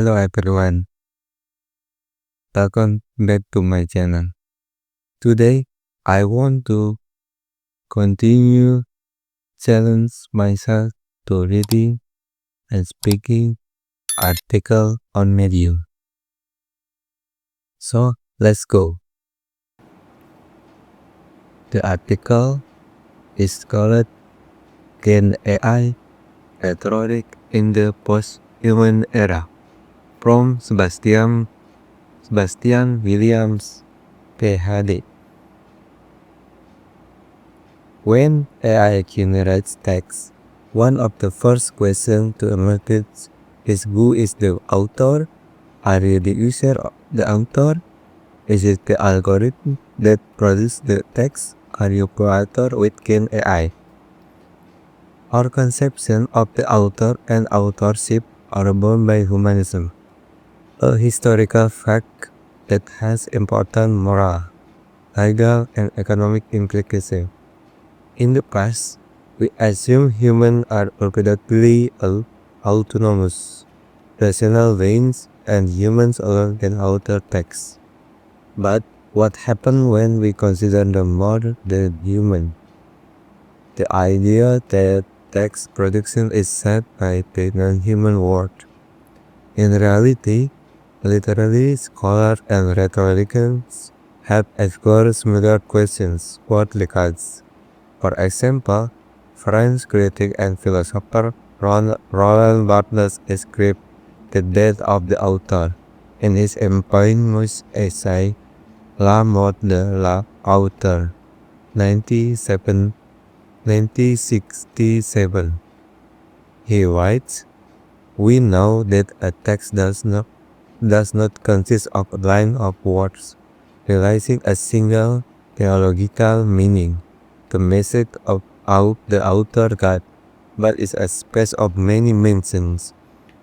Hello everyone, welcome back to my channel. Today I want to continue challenge myself to reading and speaking article on Medium. So let's go. The article is called GenAI Rhetoric in the Posthuman Era from Sebastian Williams, PhD. When AI generates text, one of the first questions to emerge is who is the author? Are you the user of the author? Is it the algorithm that produces the text? Are you co-author with Gen AI? Our conception of the author and authorship are born by humanism, a historical fact that has important moral, legal, and economic implications. In the past, we assume humans are repeatedly autonomous, rational beings, and humans alone can alter text. But what happens when we consider them more than human? The idea that text production is set by the non-human world. In reality, literary scholars and rhetoricians have explored similar questions for decades. For example, French critic and philosopher Roland Barthes described the death of the author in his eponymous essay La mort de l'auteur, 1967. He writes, "We know that a text does not consist of a line of words, realizing a single theological meaning. The message of the author got, but is a space of many mentions,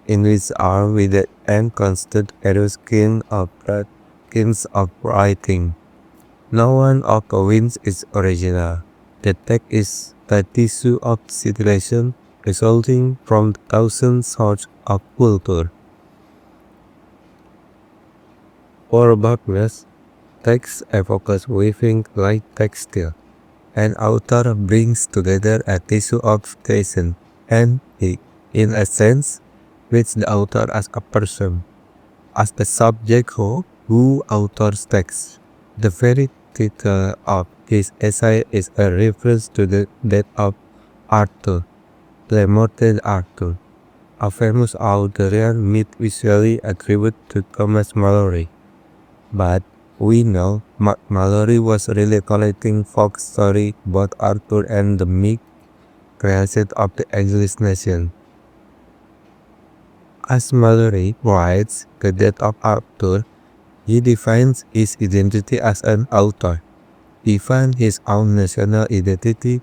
in which are with the and constant erosion of writing. No one of the wins is original. The text is the tissue of situation resulting from thousands sorts of culture." For Barthes, text evokes weaving like textile. An author brings together a tissue of creation, and he, in a sense, treats the author as a person, as the subject who authors text. The very title of his essay is a reference to the death of Arthur, Le Morte d'Arthur, a famous Arthurian myth usually attributed to Thomas Malory. But we know Mallory was really collecting folk stories about Arthur and the myth creation of the English nation. As Mallory writes the death of Arthur, he defines his identity as an author, even his own national identity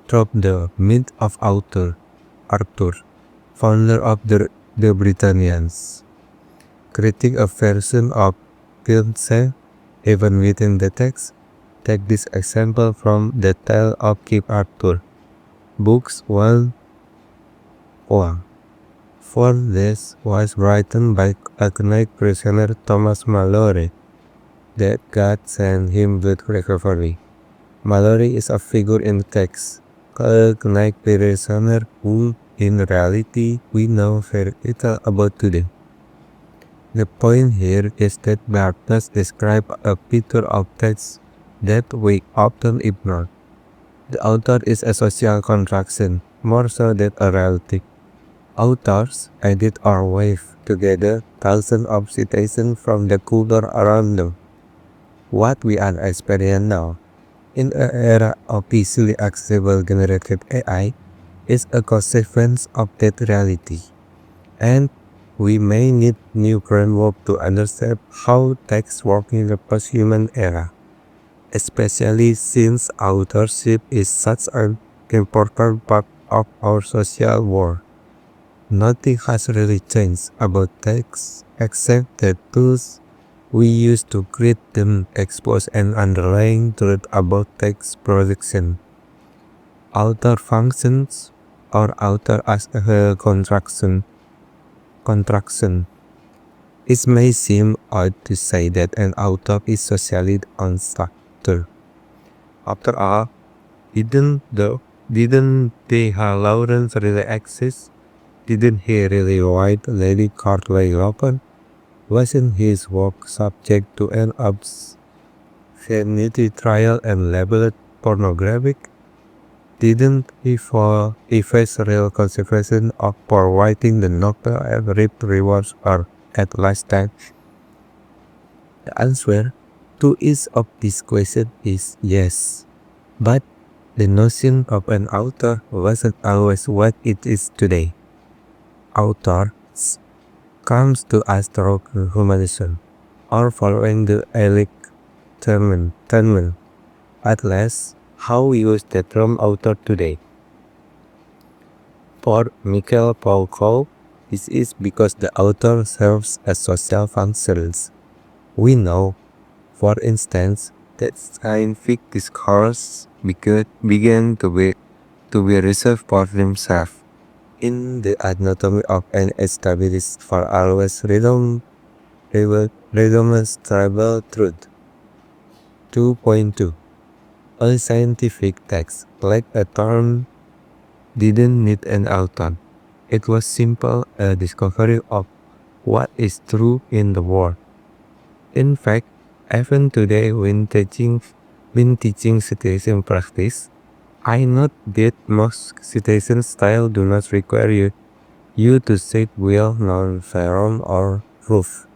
through the myth of Arthur, founder of the Britannians. Creating a version of himself even within the text. Take this example from the Tale of King Arthur, books 1. For this was written by Knight prisoner Thomas Mallory, that God sent him with recovery. Mallory is a figure in the text, a Knight prisoner who, in reality, we know very little about today. The point here is that Barthes describes a feature of text that we often ignore. The author is a social contraction, more so than a reality. Authors edit or weave together thousands of citations from the culture around them. What we are experiencing now, in an era of easily accessible generative AI, is a consequence of that reality. And we may need new framework to understand how text work in the post-human era, especially since authorship is such an important part of our social world. Nothing has really changed about text except the tools we use to create them expose an underlying truth about text production. Author functions or author as a contraction. It may seem odd to say that an author is socially unstructured. After all, didn't the Lawrence really exist? Didn't he really write Lady Cartwright Lopen? Wasn't his work subject to an obscenity trial and labeled pornographic? Didn't he face real consequences for writing the novel and reap rewards or at last time? The answer to each of these questions is yes. But the notion of an author wasn't always what it is today. Authors comes to us through humanism or following the Ehrlich term. At last, how we use the term author today. For Michael Foucault, this is because the author serves as social functions. We know, for instance, that scientific discourse began to be reserved for himself. In the anatomy of an established for always redemonstrable truth. 2.2. A scientific text, like a term, didn't need an author. It was simple a discovery of what is true in the world. In fact, even today when teaching citizen practice, I note that most citizen style do not require you to cite well-known theorem or proof.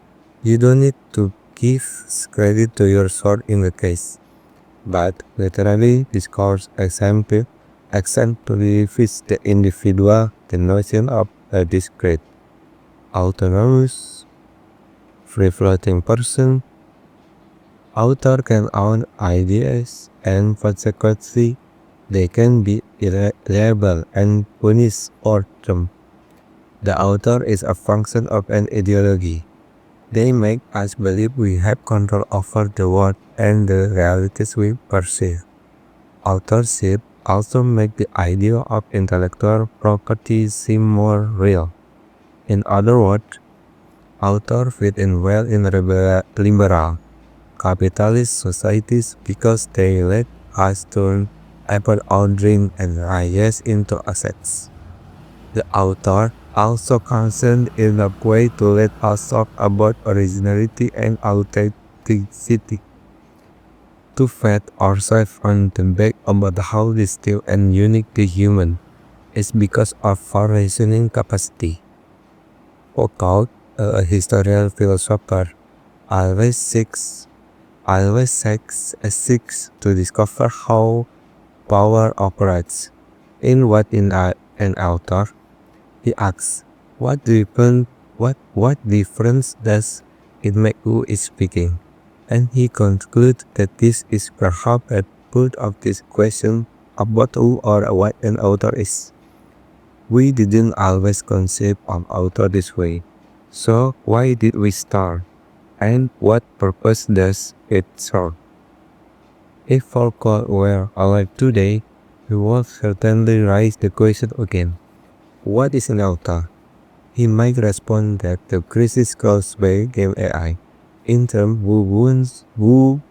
You don't need to give credit to your source in the case, but literally discourse exemplifies the individual, the notion of a discrete, autonomous, free-floating person. Author can own ideas and consequently they can be liable and punished or termed. The author is a function of an ideology. They make us believe we have control over the world and the realities we perceive. Authorship also makes the idea of intellectual property seem more real. In other words, authors fit in well in liberal, capitalist societies because they let us turn our dreams and ideas into assets. The author also concerned in a way to let us talk about originality and authenticity. To fet ourselves on the back about how distinct and unique the human is because of our reasoning capacity. Foucault, a historian philosopher, always seeks to discover how power operates. In an author, he asks, what difference does it make who is speaking? And he concludes that this is perhaps at the root of this question about who or what an author is. We didn't always conceive of author this way. So why did we start? And what purpose does it serve? If Foucault were alive today, he would certainly raise the question again. What is an author? He might respond that the crisis caused by GenAI, in terms who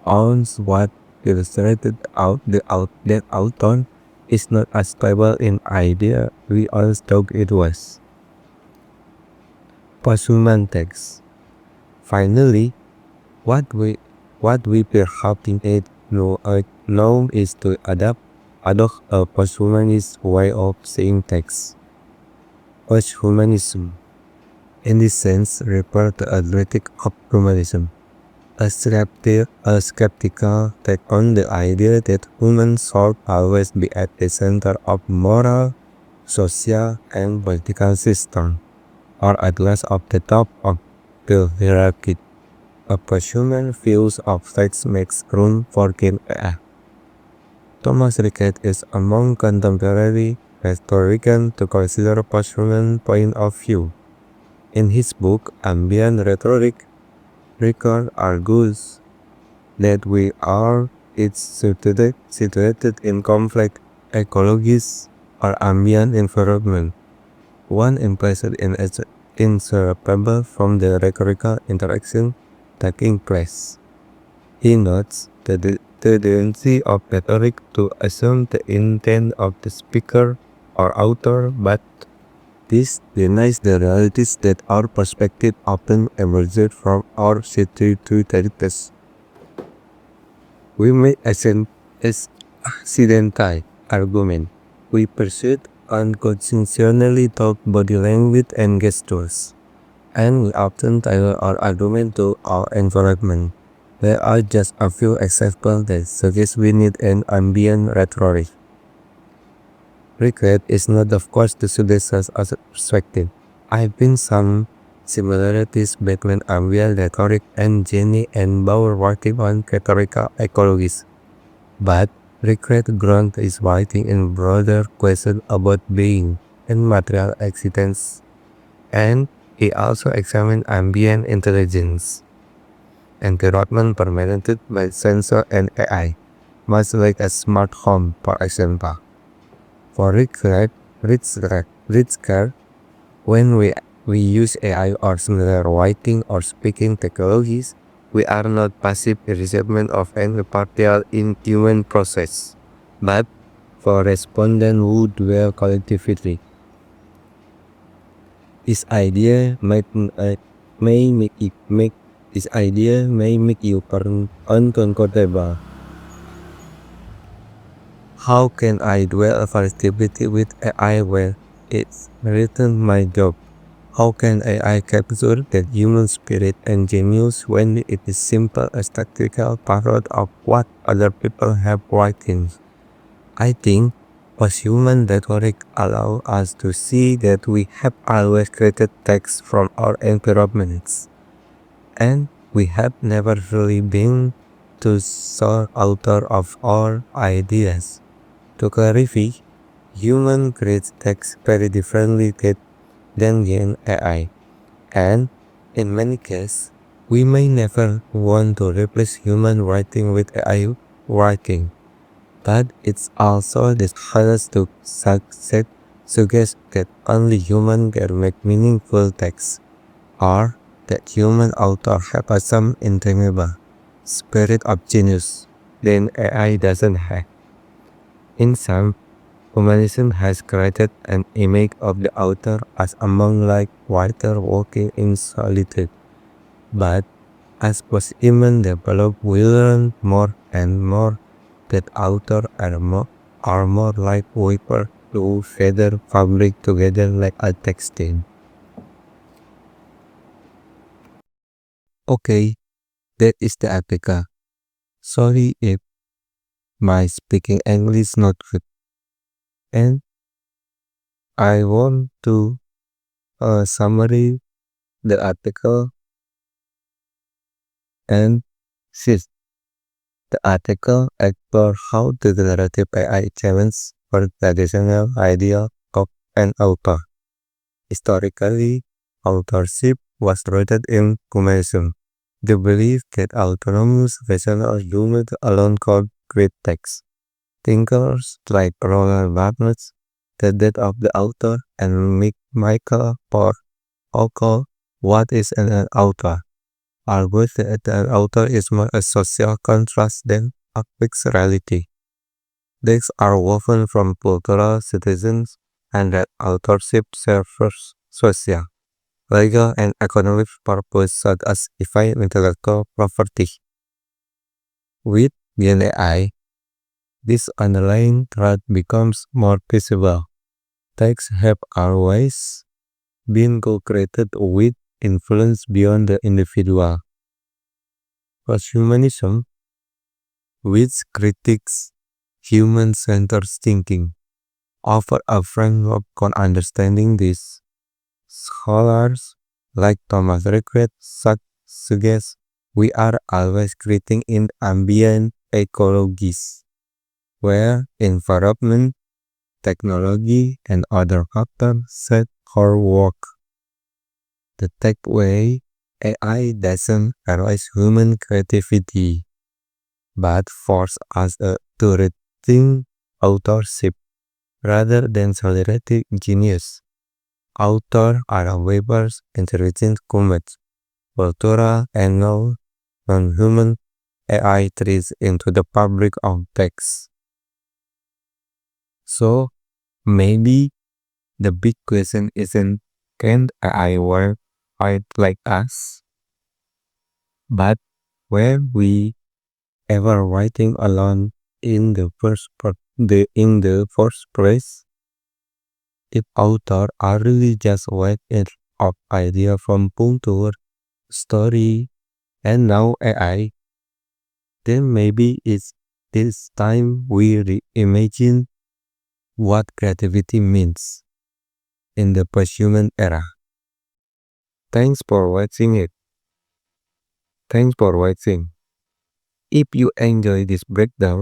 owns what illustrated that author is not as stable in idea we all thought it was. Posthuman text. Finally, what we perhaps need now is to adopt a posthumanist way of seeing text. Posthumanism, in this sense, refers to a critique of humanism, a skeptical take on the idea that humans should always be at the center of moral, social, and political system, or at least at the top of the hierarchy. A posthuman view of text makes room for GenAI. Thomas Rickett is among contemporary rhetoricians to consider posthuman point of view. In his book Ambient Rhetoric, Rickett argues that we are situated in complex ecologies or ambient environment. One implicit in inseparable from the rhetorical interaction taking place. He notes the tendency of rhetoric to assume the intent of the speaker or author, but this denies the realities that our perspective often emerges from our situated. We may accidental argument. We pursue unconsciously talk body language and gestures, and we often tailor our argument to our environment. There are just a few examples that suggest we need an ambient rhetoric. Regret is not of course the suggestion as a perspective. I've been some similarities between ambient rhetoric and Jenny and Bauer working on rhetorical ecologies. But regret ground is writing in broader questions about being and material existence, and he also examined ambient intelligence, environment permitted by sensor and AI, much like a smart home, for example. For Ritzker, when we use AI or similar writing or speaking technologies, we are not passive recipients of any partial in human process, but for respondent who dwell collectively. This idea may make this idea may make you uncomfortable. How can I dwell affordability with AI when it's written my job? How can AI capture that human spirit and genius when it is simple as tactical parrot of what other people have written? I think posthuman rhetoric allows us to see that we have always created text from our environments, and we have never really been the sole author of our ideas. To clarify, human creates text very differently than Gen AI, and in many cases, we may never want to replace human writing with AI writing. But it's also dishonest to suggest that only humans can make meaningful text, or that human authors have some intangible spirit of genius then AI doesn't have. In sum, humanism has created an image of the author as a monk-like writer walking in solitude. But as posthuman develop, we learn more and more that authors are more like weaver who feather fabric together like a textile. Okay, that is the article. Sorry if my speaking English not good. And I want to summary the article and sis. The article explores how the generative AI challenges for traditional idea of an author. Historically, authorship was rooted in humanism, the belief that autonomous rational humans alone could create text. Thinkers like Roland Barthes, the death of the author, and Michael Foucault, what is an author? Argued that an author is more a social contrast than a fixed reality. These are woven from cultural citizens and that authorship serves social, legal, and economic purpose such as define intellectual property. With GenAI, this underlying threat becomes more visible. Texts have always been co-created with influence beyond the individual. Posthumanism, which critiques human-centered thinking, offer a framework for understanding this. Scholars like Thomas Recret suggest we are always creating in ambient ecologies, where environment, technology, and other factors set our work. The takeaway AI doesn't erase human creativity, but force us to rethink authorship rather than celebrating genius. author are Weber's intelligent comments, cultural angle, non-human AI trees into the fabric of text. So maybe the big question isn't can AI work quite like us, but were we ever writing alone in the first place? If authors are really just waking up idea from puncture, story, and now AI, then maybe it's time we reimagine what creativity means in the posthuman era. Thanks for watching it. Thanks for watching. If you enjoy this breakdown,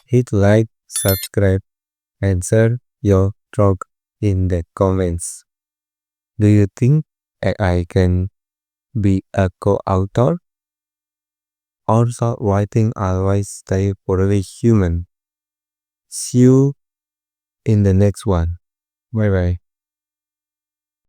hit like, subscribe, and share your thought in the comments. Do you think AI can be a co-author? Or shall writing always stay purely human? See you in the next one. Bye bye.